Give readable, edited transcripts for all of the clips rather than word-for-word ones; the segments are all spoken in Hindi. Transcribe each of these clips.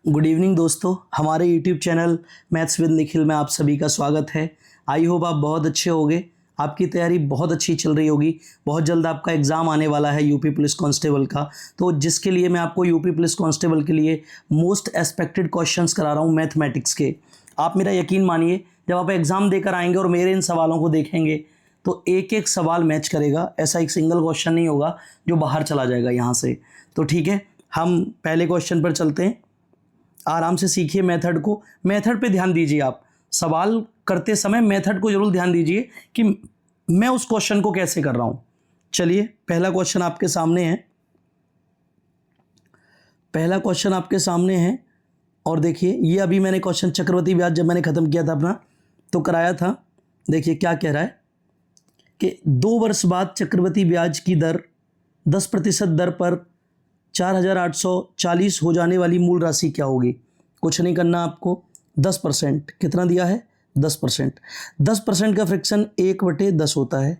गुड इवनिंग दोस्तों, हमारे YouTube channel maths with Nikhil में आप सभी का स्वागत है। आई होप आप बहुत अच्छे होंगे। आपकी तैयारी बहुत अच्छी चल रही होगी। बहुत जल्द आपका एग्ज़ाम आने वाला है यूपी पुलिस कांस्टेबल का, तो जिसके लिए मैं आपको यूपी पुलिस कांस्टेबल के लिए मोस्ट एक्सपेक्टेड क्वेश्चंस करा रहा हूँ मैथमेटिक्स के। आप मेरा यकीन मानिए, जब आप एग्ज़ाम देकर आएंगे और मेरे इन सवालों को देखेंगे तो एक एक सवाल मैच करेगा। ऐसा एक सिंगल क्वेश्चन नहीं होगा जो बाहर चला जाएगा यहाँ से। तो ठीक है, हम पहले क्वेश्चन पर चलते हैं। आराम से सीखिए मेथड को, मेथड पे ध्यान दीजिए। आप सवाल करते समय मेथड को जरूर ध्यान दीजिए कि मैं उस क्वेश्चन को कैसे कर रहा हूं। चलिए, पहला क्वेश्चन आपके सामने है। पहला क्वेश्चन आपके सामने है और देखिए, ये अभी मैंने क्वेश्चन चक्रवृद्धि ब्याज जब मैंने खत्म किया था अपना तो कराया था। देखिए क्या कह रहा है कि 2 वर्ष बाद चक्रवृद्धि ब्याज की दर 10% दर पर 4,840 हो जाने वाली मूल राशि क्या होगी। कुछ नहीं करना आपको। 10% कितना दिया है? 10%। 10% का फ्रैक्शन 1/10 होता है।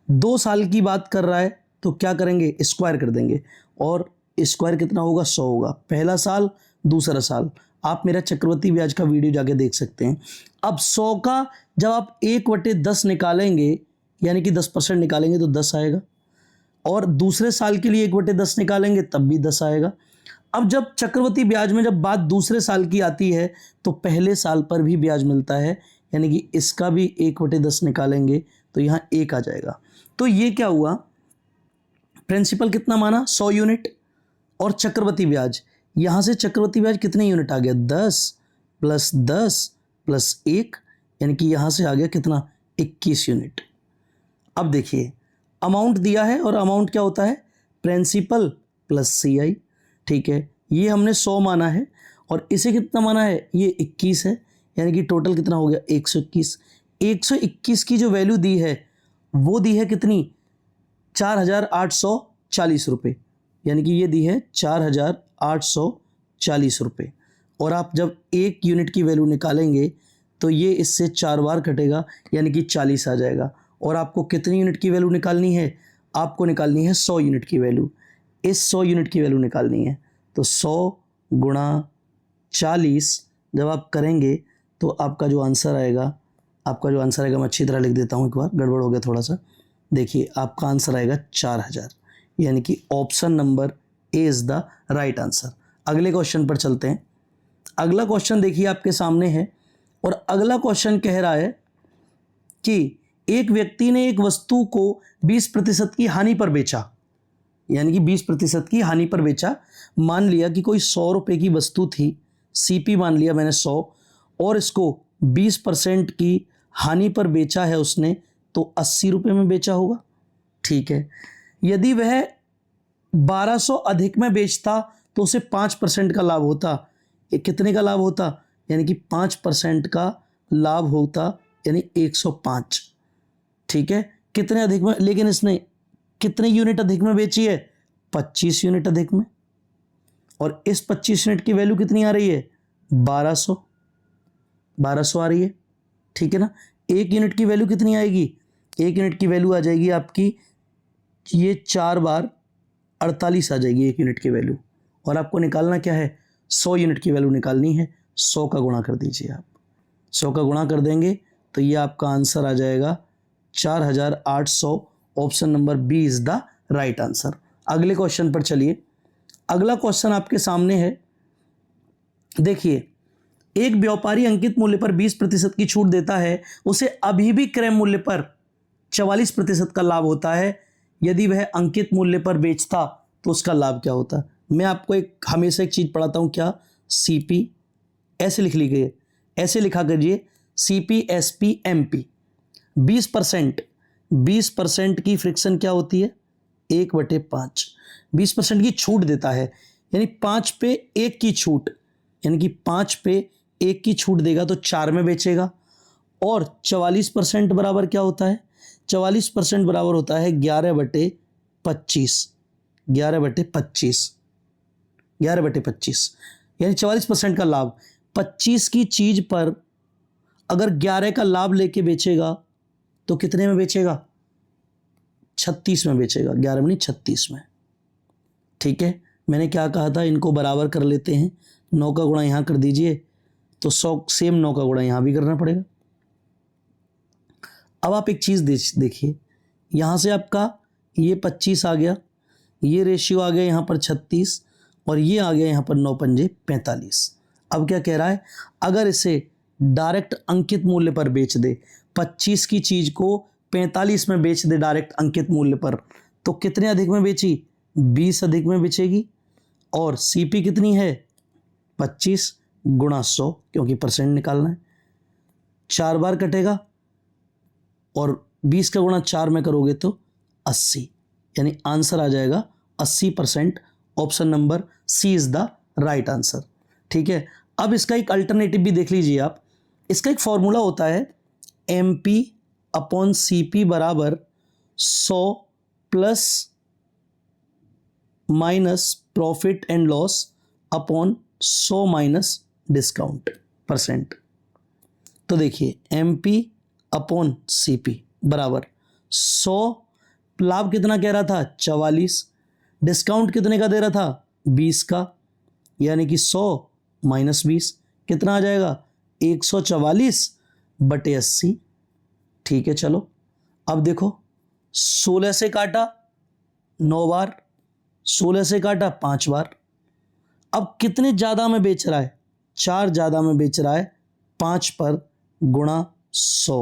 2 साल की बात कर रहा है तो क्या करेंगे? स्क्वायर कर देंगे और स्क्वायर कितना होगा? 100 होगा। पहला साल, दूसरा साल। आप मेरा चक्रवृद्धि ब्याज का वीडियो जाके देख सकते हैं। अब 100 का जब आप 1/10 निकालेंगे, यानी कि 10% निकालेंगे तो 10 आएगा, और दूसरे साल के लिए 1/10 निकालेंगे तब भी 10 आएगा। अब जब चक्रवृद्धि ब्याज में जब बात दूसरे साल की आती है तो पहले साल पर भी ब्याज मिलता है, यानी कि इसका भी 1/10 निकालेंगे तो यहाँ 1 आ जाएगा। तो ये क्या हुआ? प्रिंसिपल कितना माना? 100 यूनिट, और चक्रवृद्धि ब्याज, यहाँ से चक्रवृद्धि ब्याज कितने यूनिट आ गया? 10 + 10 + 1, यानी कि यहाँ से आ गया कितना? 21 यूनिट। अब देखिए, अमाउंट दिया है और अमाउंट क्या होता है? Principal + CI। ठीक है, ये हमने 100 माना है और इसे कितना माना है? ये 21 है, यानी कि टोटल कितना हो गया? 121। 121 की जो वैल्यू दी है वो दी है कितनी? 4,840 रुपये, यानी कि ये दी है 4,840 रुपये। और आप जब 1 यूनिट की वैल्यू निकालेंगे तो ये इससे 4 बार कटेगा, यानी कि 40 आ जाएगा। और आपको कितनी यूनिट की वैल्यू निकालनी है? आपको निकालनी है 100 यूनिट की वैल्यू। इस 100 यूनिट की वैल्यू निकालनी है तो 100 × 40 जब आप करेंगे तो आपका जो आंसर आएगा, मैं अच्छी तरह लिख देता हूँ, एक बार गड़बड़ हो गया थोड़ा सा। देखिए, आपका आंसर आएगा 4,000, यानी कि option number A is the right answer. अगले क्वेश्चन पर चलते हैं। अगला क्वेश्चन देखिए आपके सामने है और अगला क्वेश्चन कह रहा है कि एक व्यक्ति ने एक वस्तु को 20% की हानि पर बेचा, यानी कि 20% की हानि पर बेचा। मान लिया कि कोई 100 रुपए की वस्तु थी, CP मान लिया मैंने 100, और इसको 20% की हानि पर बेचा है उसने, तो 80 रुपए में बेचा होगा। ठीक है, यदि वह 1200 अधिक में बेचता तो उसे 5% का लाभ होता। ये कितने का लाभ होता? यानी कि 5% का लाभ होता, यानी 105। ठीक है, कितने अधिक में? लेकिन इसने कितने यूनिट अधिक में बेची है? 25 यूनिट अधिक में। और इस 25 यूनिट की वैल्यू कितनी आ रही है? 1200 आ रही है। ठीक है ना। 1 यूनिट की वैल्यू कितनी आएगी? 1 यूनिट की वैल्यू आ जाएगी आपकी, ये 4 बार 48 आ जाएगी 1 यूनिट की वैल्यू। और आपको निकालना क्या है? 100 यूनिट की वैल्यू निकालनी है। 100 का गुणा कर दीजिए आप। 100 का गुणा कर देंगे तो ये आपका आंसर आ जाएगा 4,800। Option number B is the right answer. अगले क्वेश्चन पर चलिए। अगला क्वेश्चन आपके सामने है। देखिए, एक व्यापारी अंकित मूल्य पर 20% की छूट देता है, उसे अभी भी क्रय मूल्य पर 44% का लाभ होता है। यदि वह अंकित मूल्य पर बेचता तो उसका लाभ क्या होता? मैं आपको हमेशा एक चीज पढ़ाता हूं, क्या? CP ऐसे लिख ली गई, ऐसे लिखा करिए, CP SP MP। 20% की फ्रिक्शन क्या होती है? 1/5। 20% की छूट देता है, यानी 5 पे 1 की छूट, यानी कि 5 पे 1 की छूट देगा तो 4 में बेचेगा। और 44% बराबर क्या होता है? 44% बराबर होता है 11/25। 11/25, 11/25, यानी 44% का लाभ। 25 की चीज पर अगर 11 का लाभ लेके बेचेगा तो कितने में बेचेगा? 36 में बेचेगा। 11 में नहीं, 36 में। ठीक है, मैंने क्या कहा था? इनको बराबर कर लेते हैं 9 का गुणा यहाँ कर दीजिए तो 100 सेम 9 का गुणा यहाँ भी करना पड़ेगा। अब आप एक चीज़ देखिए, यहाँ से आपका ये 25 आ गया, ये रेशियो आ गया यहाँ पर 36 और ये आ गया यहाँ पर 9 पंजे 45। अब क्या कह रहा है, अगर इसे डायरेक्ट अंकित मूल्य पर बेच दे, 25 की चीज़ को 45 में बेच दे डायरेक्ट अंकित मूल्य पर, तो कितने अधिक में बेची, 20 अधिक में बेचेगी। और सीपी कितनी है, 25 गुणा 100, क्योंकि परसेंट निकालना है, 4 बार कटेगा और 20 का गुणा 4 में करोगे तो 80, यानी आंसर आ जाएगा 80%। Option number C is the right answer. ठीक है, अब इसका एक अल्टरनेटिव भी देख लीजिए आप। इसका एक फॉर्मूला होता है MP अपॉन CP बराबर 100 plus minus profit and loss upon 100 minus discount percent. तो देखिए MP अपॉन CP बराबर 100, लाभ कितना कह रहा था 44, डिस्काउंट कितने का दे रहा था 20 का, यानी कि 100 माइनस 20 कितना आ जाएगा 144 बटे 80। ठीक है, चलो अब देखो 16 से काटा 9 बार, 16 से काटा 5 बार। अब कितने ज़्यादा में बेच रहा है, 4 ज़्यादा में बेच रहा है, 5 पर गुणा 100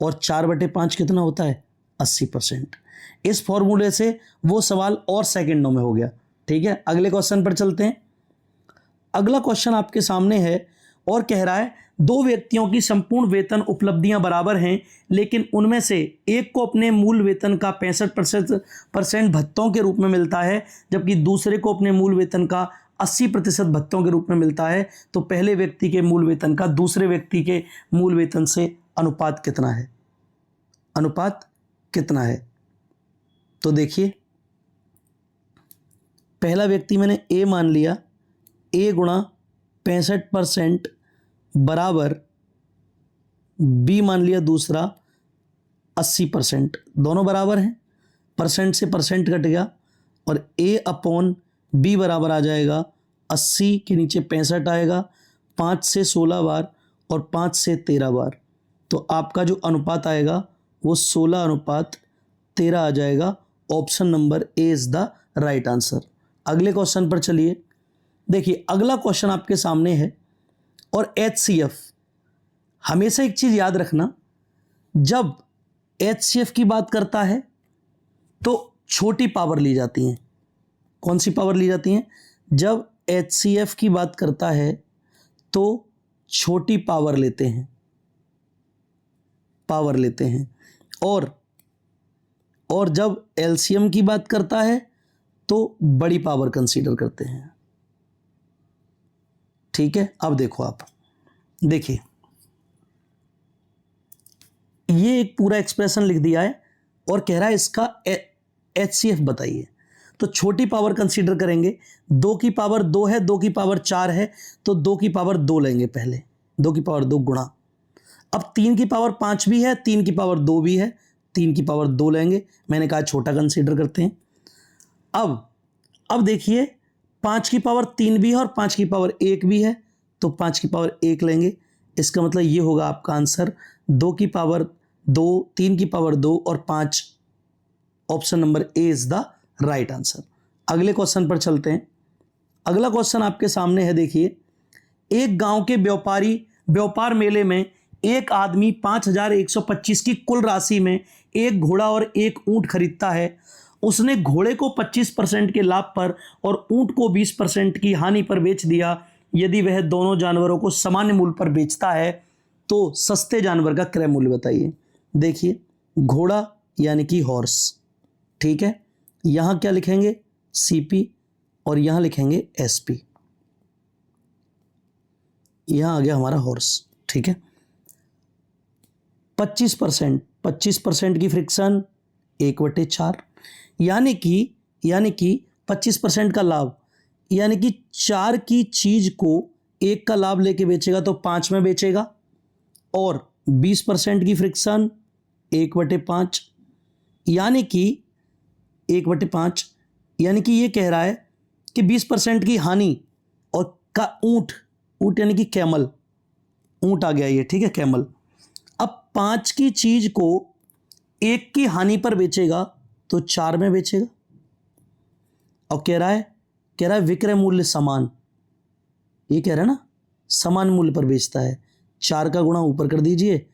और 4/5 कितना होता है 80%। इस फॉर्मूले से वो सवाल और सेकंडों में हो गया। ठीक है, अगले क्वेश्चन पर चलते हैं। अगला क्वेश्चन आपके सामने है और कह रहा है दो व्यक्तियों की संपूर्ण वेतन उपलब्धियां बराबर हैं, लेकिन उनमें से एक को अपने मूल वेतन का 65% भत्तों के रूप में मिलता है, जबकि दूसरे को अपने मूल वेतन का 80% भत्तों के रूप में मिलता है। तो पहले व्यक्ति के मूल वेतन का दूसरे व्यक्ति के मूल वेतन से अनुपात कितना है, अनुपात कितना है। तो देखिए पहला व्यक्ति मैंने ए मान लिया, ए गुणा 65% बराबर बी मान लिया दूसरा 80%, दोनों बराबर हैं, परसेंट से परसेंट कट गया और ए अपॉन बी बराबर आ जाएगा 80 के नीचे 65 आएगा, 5 से 16 बार और 5 से 13 बार। तो आपका जो अनुपात आएगा वो 16:13 आ जाएगा। Option number A is the right answer. अगले क्वेश्चन पर चलिए। देखिए अगला क्वेश्चन आपके सामने है और HCF, हमेशा एक चीज याद रखना, जब HCF की बात करता है तो छोटी पावर ली जाती हैं। कौन सी पावर ली जाती हैं, जब HCF की बात करता है तो छोटी पावर लेते हैं, पावर लेते हैं। और जब LCM की बात करता है तो बड़ी पावर कंसीडर करते हैं। ठीक है, अब देखो आप देखिए ये एक पूरा एक्सप्रेशन लिख दिया है और कह रहा है इसका HCF बताइए। तो छोटी पावर कंसीडर करेंगे, 2 की पावर 2 है, 2 की पावर 4 है, तो 2 की पावर 2 लेंगे पहले, 2 की पावर 2 गुणा। अब 3 की पावर 5 भी है, 3 की पावर 2 भी है, 3 की पावर 2 लेंगे, मैंने कहा छोटा कंसीडर करते हैं। अब देखिए 5 की पावर 3 भी है और 5 की पावर 1 भी है, तो 5 की पावर 1 लेंगे। इसका मतलब ये होगा आपका आंसर 2 की पावर 2, 3 की पावर 2 और 5। Option number A is the right answer. अगले क्वेश्चन पर चलते हैं। अगला क्वेश्चन आपके सामने है, देखिए एक गांव के व्यापार मेले में एक आदमी 5125 की कुल राशि में एक घोड़ा और एक ऊंट खरीदता है। उसने घोड़े को 25% के लाभ पर और ऊंट को 20% की हानि पर बेच दिया। यदि वह दोनों जानवरों को सामान्य मूल्य पर बेचता है तो सस्ते जानवर का क्रय मूल्य बताइए। देखिए घोड़ा यानी कि हॉर्स, ठीक है, यहां क्या लिखेंगे CP और यहां लिखेंगे SP। यहां आ गया हमारा हॉर्स। ठीक है, 25% की फ्रिक्शन 1/4, यानी कि 25% का लाभ, यानी कि 4 की चीज को 1 का लाभ लेके बेचेगा तो 5 में बेचेगा, और 20% की फ्रिक्शन 1/5, यानी कि 1/5, यानी कि ये कह रहा है कि 20% की हानि और का ऊंट, ऊंट यानी कि कैमल, ऊंट आ गया ये, ठीक है, कैमल। अब 5 की चीज को 1 की हानि पर बेचेगा तो 4 में बेचेगा। और कह रहा है विक्रय मूल्य समान, ये कह रहा है ना, समान मूल्य पर बेचता है। 4 का गुणा ऊपर कर दीजिए,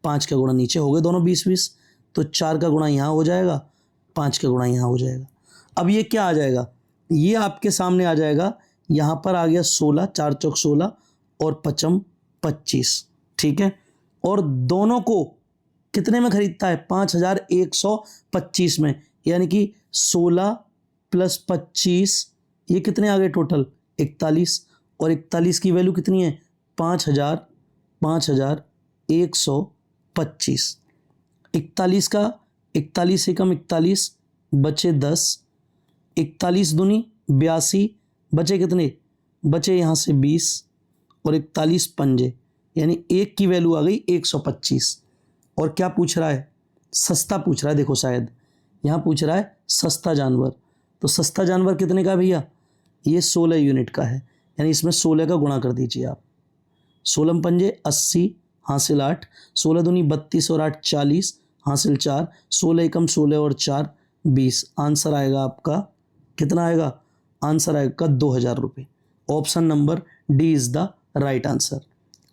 5 का गुणा नीचे, हो गए दोनों 20-20, तो 4 का गुणा यहाँ हो जाएगा, 5 का गुणा यहाँ हो जाएगा। अब ये क्या आ जाएगा, ये आपके सामने आ जाएगा, यहाँ पर आ गया 16, 4 चौक 16 और 5 25, ठीक है। और दोनों को कितने में खरीदता है, 5125 में, यानी कि 16 + 25, ये कितने आ गए टोटल, 41। और 41 की वैल्यू कितनी है, 5125। 41 का 41 एकम 41, बचे 10, 41 दूनी 82, बचे कितने, बचे यहाँ से 20 और 41 पंजे, यानी 1 की वैल्यू आ गई 125। और क्या पूछ रहा है, सस्ता पूछ रहा है, देखो शायद यहाँ पूछ रहा है सस्ता जानवर। तो सस्ता जानवर कितने का भैया, ये 16 यूनिट का है, यानी इसमें 16 का गुणा कर दीजिए आप। 16 पंजे 80, हासिल 8, 16 दूनी 32 और 8 40, हासिल 4, 16 एकम 16 और 4 20। आंसर आएगा आपका कितना आएगा, आंसर आएगा 2000 रुपये। Option number D is the right answer.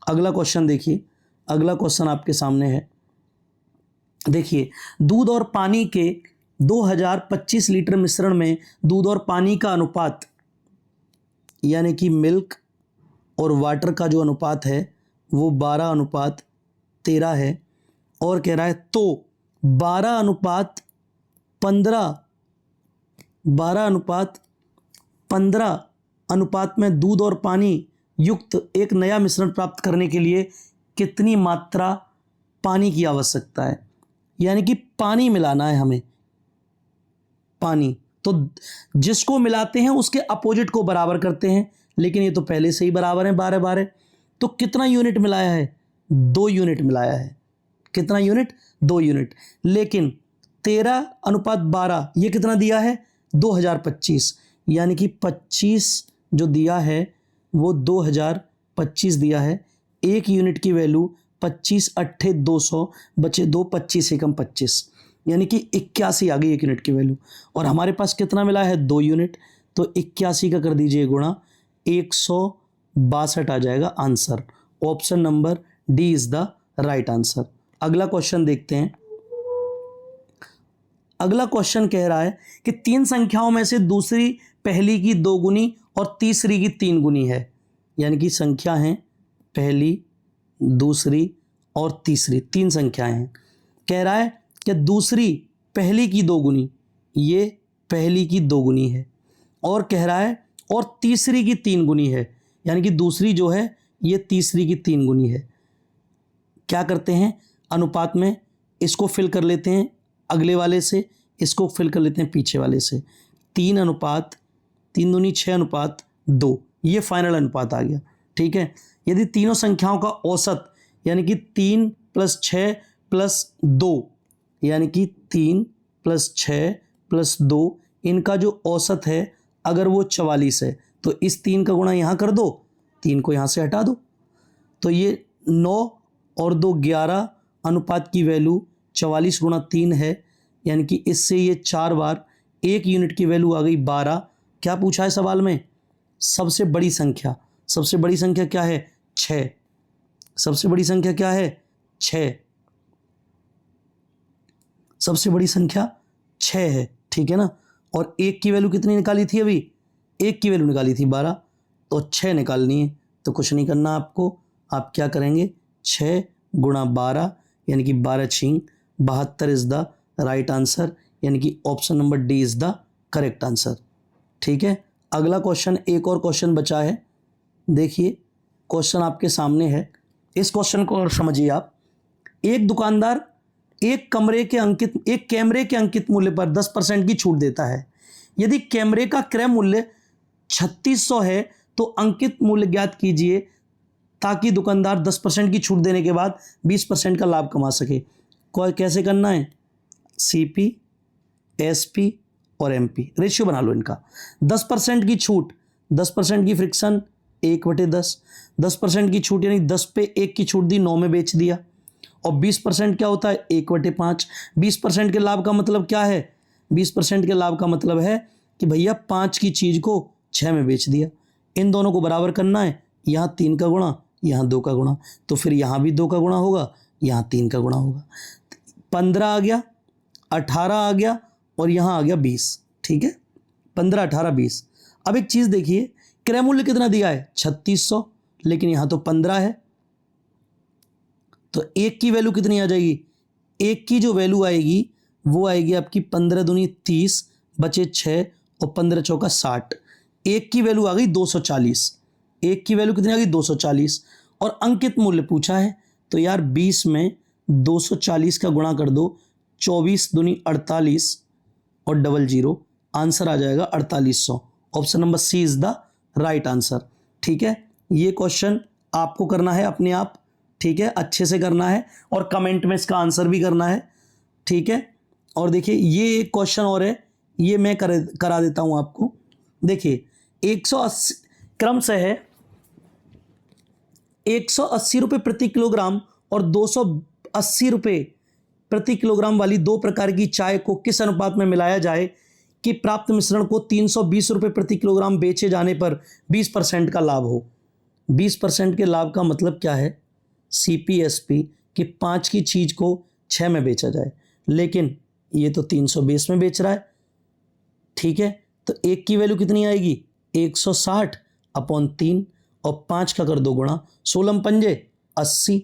अगला क्वेश्चन देखिए, अगला क्वेश्चन आपके सामने है, देखिए, दूध और पानी के 2025 लीटर मिश्रण में दूध और पानी का अनुपात, यानी कि मिल्क और वाटर का जो अनुपात है वो 12:13 है। और कह रहा है तो 12:15 अनुपात में दूध और पानी युक्त एक नया मिश्रण प्राप्त करने के लिए कितनी मात्रा पानी की आवश्यकता है, यानी कि पानी मिलाना है हमें, पानी। तो जिसको मिलाते हैं उसके अपोजिट को बराबर करते हैं, लेकिन ये तो पहले से ही बराबर है 12-12। तो कितना यूनिट मिलाया है, 2 यूनिट मिलाया है। कितना यूनिट, 2 यूनिट। लेकिन 13:12 ये कितना दिया है, 2025, यानी कि 25 जो दिया है वो 2025 दिया है। 1 यूनिट की वैल्यू 25 8 200, बचे 2, 25 एकम 25, यानी कि 81 आ गई 1 यूनिट की वैल्यू। और हमारे पास कितना मिला है, 2 यूनिट, तो 81 का कर दीजिए गुणा, 162 आ जाएगा answer. Option number D is the right answer. अगला क्वेश्चन देखते हैं। अगला क्वेश्चन कह रहा है कि 3 संख्याओं में से दूसरी पहली की 2 गुनी और तीसरी की 3 गुनी है, यानी कि संख्या है पहली, दूसरी और तीसरी, 3 संख्याएं हैं। कह रहा है कि दूसरी पहली की 2 गुनी, ये पहली की 2 गुनी है, और कह रहा है और तीसरी की 3 गुनी है, यानी कि दूसरी जो है ये तीसरी की 3 गुनी है। क्या करते हैं, अनुपात में इसको फिल कर लेते हैं अगले वाले से, इसको फिल कर लेते हैं पीछे वाले से। 3 दूनी 6:2, ये फाइनल अनुपात आ गया, ठीक है। यदि तीनों संख्याओं का औसत, यानी कि 3 + 6 + 2, यानी कि 3 + 6 + 2, इनका जो औसत है अगर वो 44 है, तो इस 3 का गुणा यहाँ कर दो, 3 को यहाँ से हटा दो, तो ये 9 और 2 11 अनुपात की वैल्यू 44 × 3 है, यानी कि इससे ये 4 बार 1 यूनिट की वैल्यू आ गई 12। क्या पूछा है सवाल में, सबसे बड़ी संख्या। सबसे बड़ी संख्या क्या है, 6। सबसे बड़ी संख्या क्या है, 6। सबसे बड़ी संख्या 6 है, ठीक है ना। और 1 की वैल्यू कितनी निकाली थी, अभी 1 की वैल्यू निकाली थी 12, तो 6 निकालनी है। तो कुछ नहीं करना आपको, आप क्या करेंगे, 6 × 12, यानी कि 12 × 72 इज द राइट आंसर, यानी कि option number D is the correct answer, ठीक है। अगला क्वेश्चन, एक और क्वेश्चन बचा है, देखिए क्वेश्चन आपके सामने है, इस क्वेश्चन को और समझिए आप। एक दुकानदार एक कैमरे के अंकित मूल्य पर 10% की छूट देता है। यदि कैमरे का क्रय मूल्य 3600 है तो अंकित मूल्य ज्ञात कीजिए ताकि दुकानदार 10% की छूट देने के बाद 20% का लाभ कमा सके। कैसे करना है, CP, SP और MP रेशियो बना लो इनका। 10% की छूट, 10% की फ्रिक्शन 1/10, 10% की छूट यानी 10 पे 1 की छूट दी, 9 में बेच दिया। और 20% क्या होता है? 1/5। 20% के लाभ का मतलब क्या है? 20% के लाभ का मतलब है कि भैया 5 की चीज़ को 6 में बेच दिया। इन दोनों को बराबर करना है, यहाँ 3 का गुणा, यहाँ 2 का गुणा, तो फिर यहाँ भी 2 का गुणा होगा, यहाँ 3 का गुणा होगा। 15 आ गया, 18 आ गया और यहाँ आ गया 20। ठीक है, 15, 18, 20। अब एक चीज़ देखिए, क्रय मूल्य कितना दिया है? 3600, लेकिन यहाँ तो 15 है, तो 1 की वैल्यू कितनी आ जाएगी? 1 की जो वैल्यू आएगी वो आएगी आपकी 15 दूनी 30, बचे 6 और 15 चौका 60। 1 की वैल्यू आ गई 240। 1 की वैल्यू कितनी आ गई? 240। और अंकित मूल्य पूछा है, तो यार 20 में 240 का गुणा कर दो, 24 दूनी 48 और डबल जीरो, आंसर आ जाएगा 4800। Option number C is the right answer. ठीक है, ये क्वेश्चन आपको करना है अपने आप, ठीक है, अच्छे से करना है और कमेंट में इसका आंसर भी करना है। ठीक है, और देखिए ये एक क्वेश्चन और है, ये मैं करा देता हूं आपको। देखिए 180 क्रम से है 180 रुपये प्रति किलोग्राम और 280 रुपये प्रति किलोग्राम वाली दो प्रकार की चाय को किस अनुपात में मिलाया जाए कि प्राप्त मिश्रण को 320 रुपये प्रति किलोग्राम बेचे जाने पर 20% का लाभ हो। 20% के लाभ का मतलब क्या है? CPSP कि 5 की चीज़ को 6 में बेचा जाए, लेकिन ये तो 320 में बेच रहा है। ठीक है, तो 1 की वैल्यू कितनी आएगी? 160/3 और 5 का कर दो गुणा, 16 पंजे 80,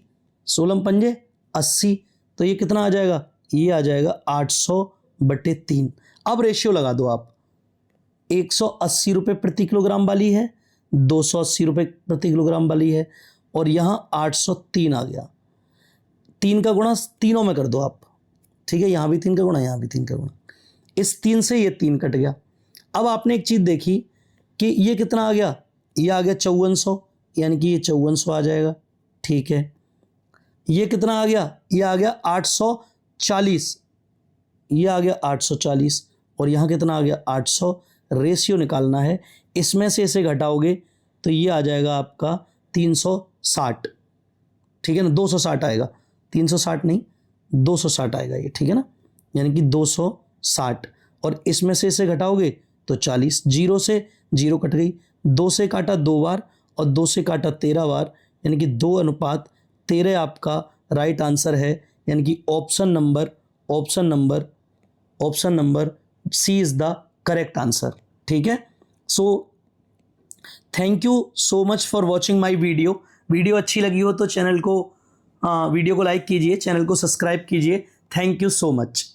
16 पंजे 80, तो ये कितना आ जाएगा? ये आ जाएगा 800/3। अब रेशियो लगा दो आप, 180 रुपये प्रति किलोग्राम वाली है, 280 रुपये प्रति किलोग्राम वाली है, और यहाँ 803 आ गया। 3 का गुणा तीनों में कर दो आप। ठीक है, यहाँ भी 3 का गुणा, यहाँ भी 3 का गुणा, इस 3 से ये 3 कट गया। अब आपने एक चीज़ देखी कि ये कितना आ गया? ये आ गया 5400, यानी कि ये 5400 आ जाएगा। ठीक है, ये कितना आ गया? ये आ गया 840, ये आ गया 840, और यहाँ कितना आ गया? 800। रेशियो निकालना है, इसमें से इसे घटाओगे तो ये आ जाएगा आपका 360। ठीक है ना, 260 आएगा, 360 नहीं 260 आएगा ये। ठीक है ना, यानी कि 260, और इसमें से इसे घटाओगे तो 40। 0 से 0 कट गई, 2 से काटा 2 बार और 2 से काटा 13 बार, यानी कि 2:13 आपका राइट आंसर है, यानी कि option number C is the correct answer. ठीक है, so thank you so much for watching my video अच्छी लगी हो तो वीडियो को लाइक कीजिए, चैनल को सब्सक्राइब कीजिए। Thank you so much.